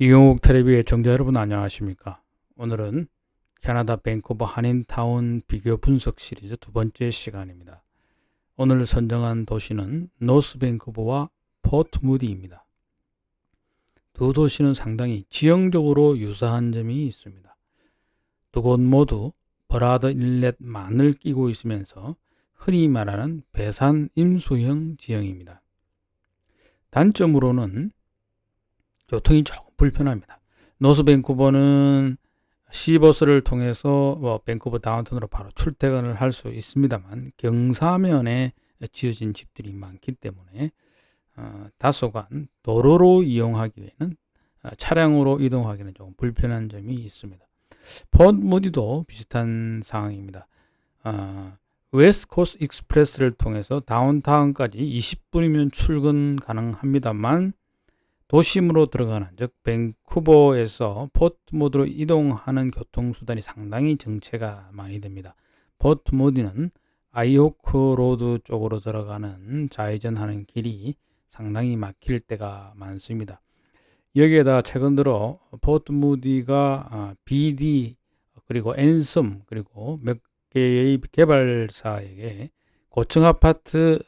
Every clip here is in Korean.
이경욱 텔레비의 청자 여러분 안녕하십니까? 오늘은 캐나다 밴쿠버 한인타운 비교 분석 시리즈 두 번째 시간입니다. 오늘 선정한 도시는 노스 밴쿠버와 포트 무디입니다. 두 도시는 상당히 지형적으로 유사한 점이 있습니다. 두 곳 모두 버라드 인렛만을 끼고 있으면서 흔히 말하는 배산 임수형 지형입니다. 단점으로는 교통이 조금 불편합니다. 노스 밴쿠버는 시버스를 통해서 밴쿠버 다운타운으로 바로 출퇴근을 할 수 있습니다만 경사면에 지어진 집들이 많기 때문에 다소간 도로로 이용하기에는 차량으로 이동하기는 조금 불편한 점이 있습니다. 포트 무디도 비슷한 상황입니다. 웨스트 코스트 익스프레스를 통해서 다운타운까지 20분이면 출근 가능합니다만 도심으로 들어가는, 즉 밴쿠버에서 포트 무디로 이동하는 교통수단이 상당히 정체가 많이 됩니다. 포트 무디는 아이호크 로드 쪽으로 들어가는 좌회전하는 길이 상당히 막힐 때가 많습니다. 여기에다 최근 들어 포트 무디가 BD 그리고 앤섬 그리고 몇 개의 개발사에게 고층 아파트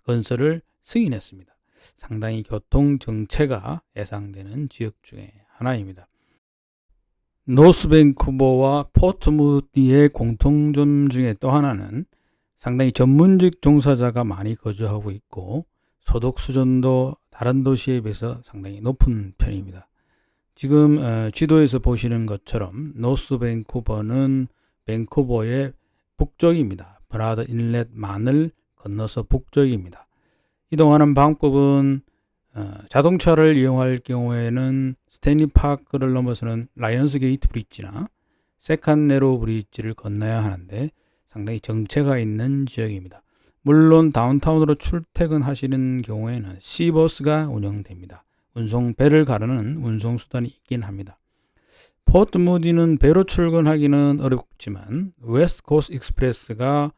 건설을 승인했습니다. 상당히 교통 정체가 예상되는 지역 중에 하나입니다. 노스 밴쿠버와 포트 무디의 공통점 중에 또 하나는 상당히 전문직 종사자가 많이 거주하고 있고 소득 수준도 다른 도시에 비해서 상당히 높은 편입니다. 지금 지도에서 보시는 것처럼 노스 밴쿠버는 밴쿠버의 북쪽입니다. 브라드 인렛만을 건너서 북쪽입니다. 이동하는 방법은 자동차를 이용할 경우에는 스탠리 파크를 넘어서는 라이언스 게이트 브릿지나 세컨 네로 브릿지를 건너야 하는데 상당히 정체가 있는 지역입니다. 물론 다운타운으로 출퇴근하시는 경우에는 시버스가 운영됩니다. 배를 가르는 운송수단이 있긴 합니다. 포트 무디는 배로 출근하기는 어렵지만 웨스트 코스트 익스프레스가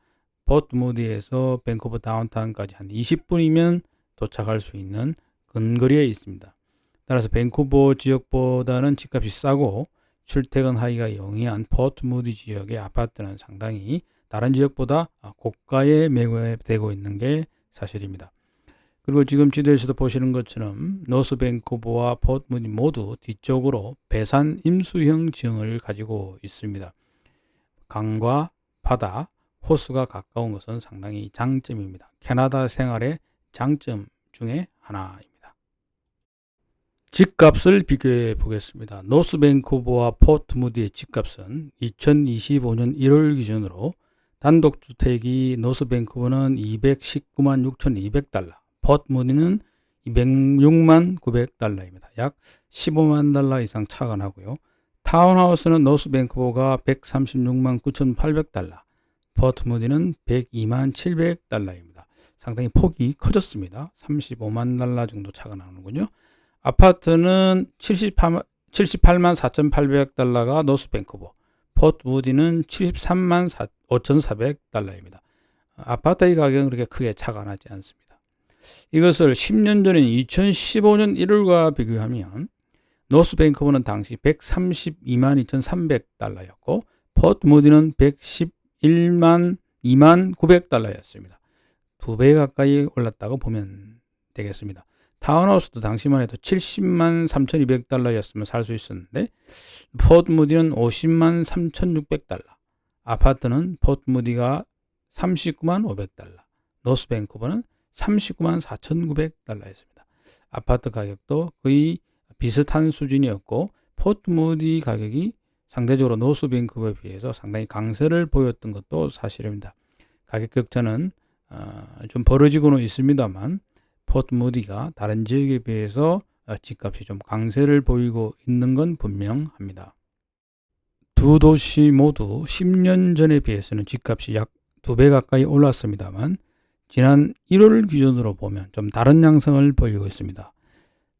포트 무디에서 밴쿠버 다운타운까지 한 20분이면 도착할 수 있는 근거리에 있습니다. 따라서 밴쿠버 지역보다는 집값이 싸고 출퇴근하기가 용이한 포트 무디 지역의 아파트는 상당히 다른 지역보다 고가에 매매되고 있는 게 사실입니다. 그리고 지금 지도에서도 보시는 것처럼 노스 밴쿠버와 포트 무디 모두 뒤쪽으로 배산 임수형 지형을 가지고 있습니다. 강과 바다, 호수가 가까운 것은 상당히 장점입니다. 캐나다 생활의 장점 중에 하나입니다. 집값을 비교해 보겠습니다. 노스 밴쿠버와 포트 무디의 집값은 2025년 1월 기준으로 단독주택이 노스 밴쿠버는 219만 6,200달러, 포트 무디는 206만 900달러입니다. 약 15만 달러 이상 차가 나고요. 타운하우스는 노스 밴쿠버가 136만 9,800달러, 포트 무디는 102만 700달러입니다. 상당히 폭이 커졌습니다. 35만 달러 정도 차가 나오는군요. 아파트는 78만 4,800달러가 노스 밴쿠버, 포트 무디는 73만 5,400달러입니다. 아파트의 가격은 그렇게 크게 차가 나지 않습니다. 이것을 10년 전인 2015년 1월과 비교하면 노스 밴쿠버는 당시 132만 2,300달러였고 포트 무디는 111만 2만 900달러였습니다. 2배 가까이 올랐다고 보면 되겠습니다. 타운하우스도 당시만 해도 70만 3,200달러였으면 살 수 있었는데 포트 무디는 50만 3,600달러, 아파트는 포트 무디가 39만 500달러, 노스 밴쿠버는 39만 4,900달러였습니다. 아파트 가격도 거의 비슷한 수준이었고 포트 무디 가격이 상대적으로 노스 밴쿠버에 비해서 상당히 강세를 보였던 것도 사실입니다. 가격 격차는 좀 벌어지고는 있습니다만 포트 무디가 다른 지역에 비해서 집값이 좀 강세를 보이고 있는 건 분명합니다. 두 도시 모두 10년 전에 비해서는 집값이 약 2배 가까이 올랐습니다만 지난 1월 기준으로 보면 좀 다른 양상을 보이고 있습니다.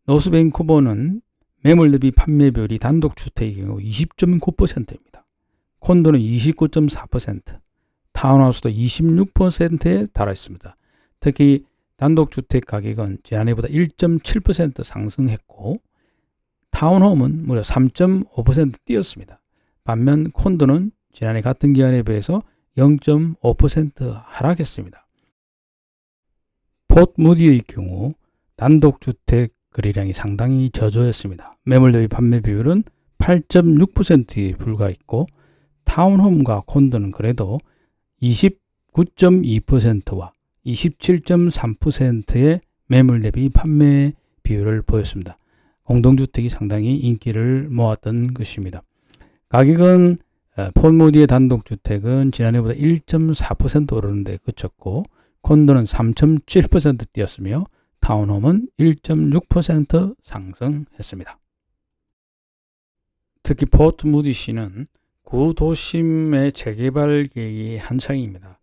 노스 밴쿠버는 매물 대비 판매별이 단독주택의 경우 20.9%입니다. 콘도는 29.4%, 타운하우스도 26%에 달하 있습니다. 특히 단독주택 가격은 지난해보다 1.7% 상승했고 타운홈은 무려 3.5% 뛰었습니다. 반면 콘도는 지난해 같은 기간에 비해서 0.5% 하락했습니다. 폿 무디의 경우 단독주택 거래량이 상당히 저조했습니다. 매물 대비 판매 비율은 8.6%에 불과했고 타운홈과 콘도는 그래도 29.2%와 27.3%의 매물 대비 판매 비율을 보였습니다. 공동주택이 상당히 인기를 모았던 것입니다. 가격은 폿 무디의 단독주택은 지난해보다 1.4% 오르는 데 그쳤고 콘도는 3.7% 뛰었으며 타운홈은 1.6% 상승했습니다. 특히 폿 무디시는 구도심의 재개발 계획이 한창입니다.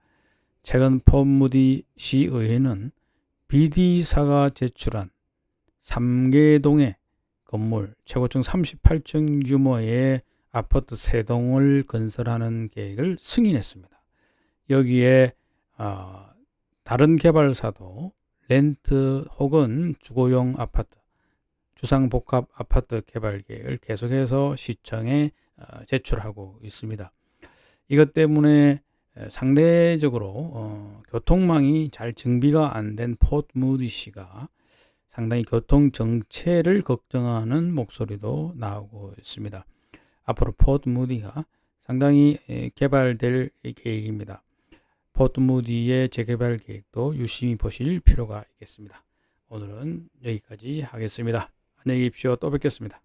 최근 폿 무디시 의회는 BD사가 제출한 3개동의 건물 최고층 38층 규모의 아파트 3동을 건설하는 계획을 승인했습니다. 여기에 다른 개발사도 렌트 혹은 주거용 아파트, 주상복합 아파트 개발 계획을 계속해서 시청에 제출하고 있습니다. 이것 때문에 상대적으로 교통망이 잘 정비가 안 된 폿 무디시가 상당히 교통 정체를 걱정하는 목소리도 나오고 있습니다. 앞으로 폿 무디가 상당히 개발될 계획입니다. 폿 무디의 재개발 계획도 유심히 보실 필요가 있겠습니다. 오늘은 여기까지 하겠습니다. 안녕히 계십시오. 또 뵙겠습니다.